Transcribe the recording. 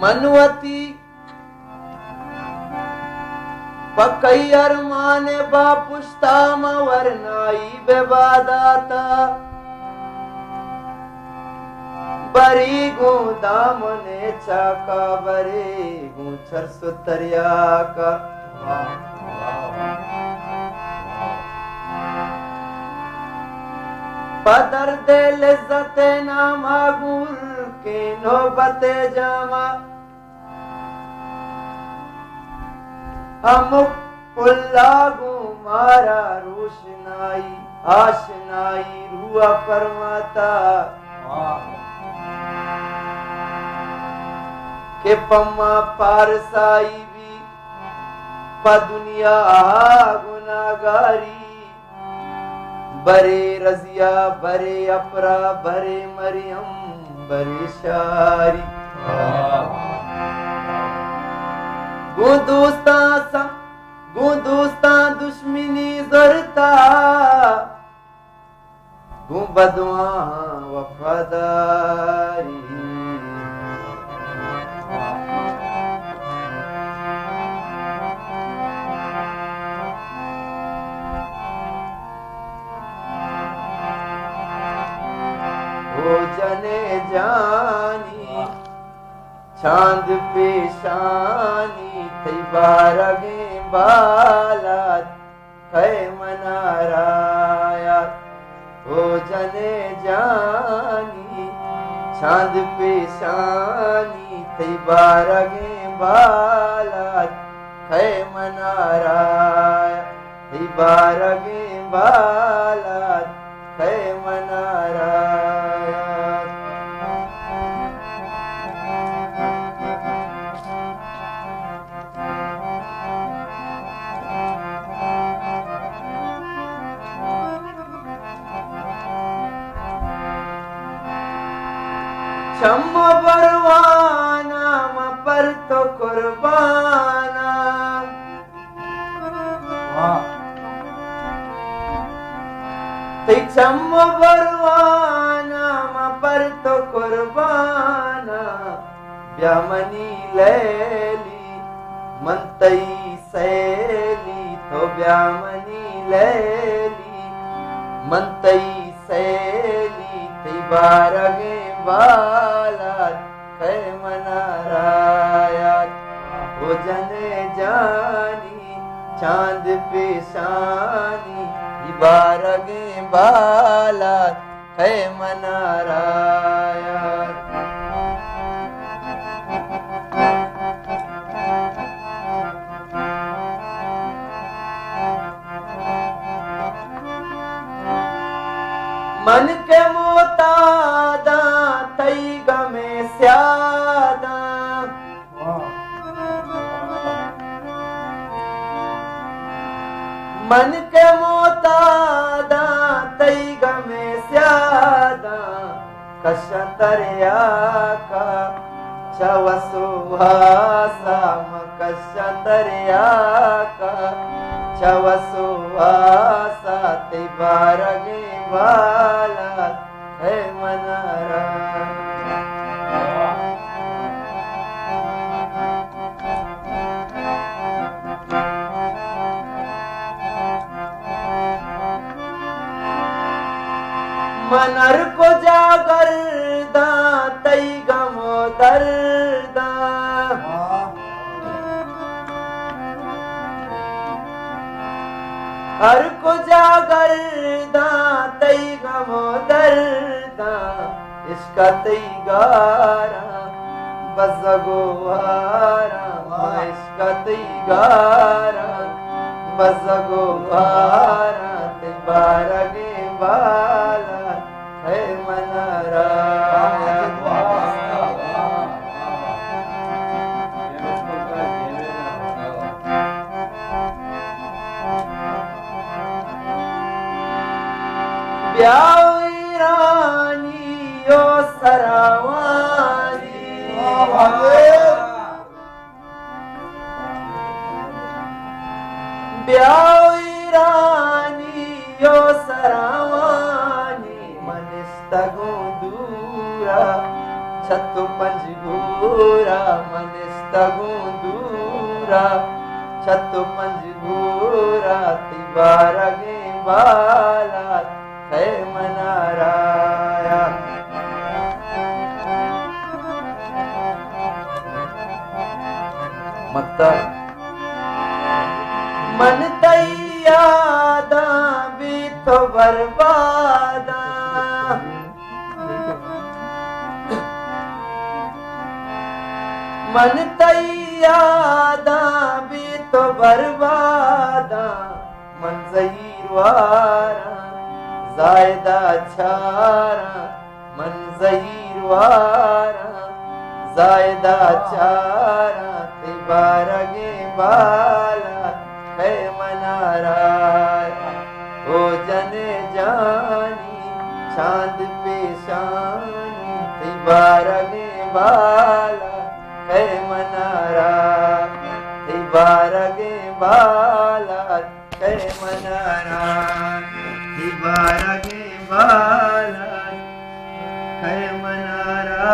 मनवती पकई अरमाने बापुस्ता मवरनाई बेबादाता बरी गु दामने चाका बरे गु छरसुतरिया का पदर दे लिज्जते नामा गुल के नौबते जामा अमुक पुल्लागु मारा रोशनाई आशनाई रुआ परमाता के पम्मा पारसाई भी दुनिया गुनागारी बरे रजिया बरे अपरा बरे मरियम बरे शारी गु दोस्ता दुश्मनी जरता गु बदुआ वफादारी जने जानी चांद पेशानी थई बारगे बाला कै मनाराया ओ जने जानी चांद पेशानी थई बारगे बाला कै मनाराया थई बारगे बाला कै मनाराया चम्मो बरवाना पर तो कुर्बाना चम्मो बरवाना पर तो कुर्बाना ब्यामनी लैली मंतई सैली तो ब्यामनी लैली मंतई सैली थी बारगे बाला कै मनाराया ओ जने जानी चांद पेशानी बारगे बाला कै मनाराया मन के मोतादा तई गमे स्यादा मन के मोतादा तई गमे स्यादा कशतरिया का चवसुहासा कशतरिया का चवसुहासा ते बारगे वाला है मनारा मनर को जागर दा तई गमो दर्दा हर को जागर दा तई गमो दर्दा इसका तई गारा बजगोहारा इसका तई गारा बजगोहारा ते बारगे बाला है मनाराया ब्यावी रानी यो सरावानी ब्यावी रानी यो सरावानी मनिस्तगो दूरा छतु पंजगूरा मनिस्ता गुंदूरा छतु पंजगूरा तिबारा गे बाला है मनाराया मत्ता मन तैयादा भी तो बर्बादा मन तैयादा भी तो बर्बादा मन ज़हीरवारा ज़ायदा चारा मन ज़हीरवारा ज़ायदा चारा तिबारा गे बाला है मनाराया ओ जने जानी चांद पेशानी तिबारा गे बाला है मनारा तिबारा गे बाला है मनारा तिबारा गे बाला है मनारा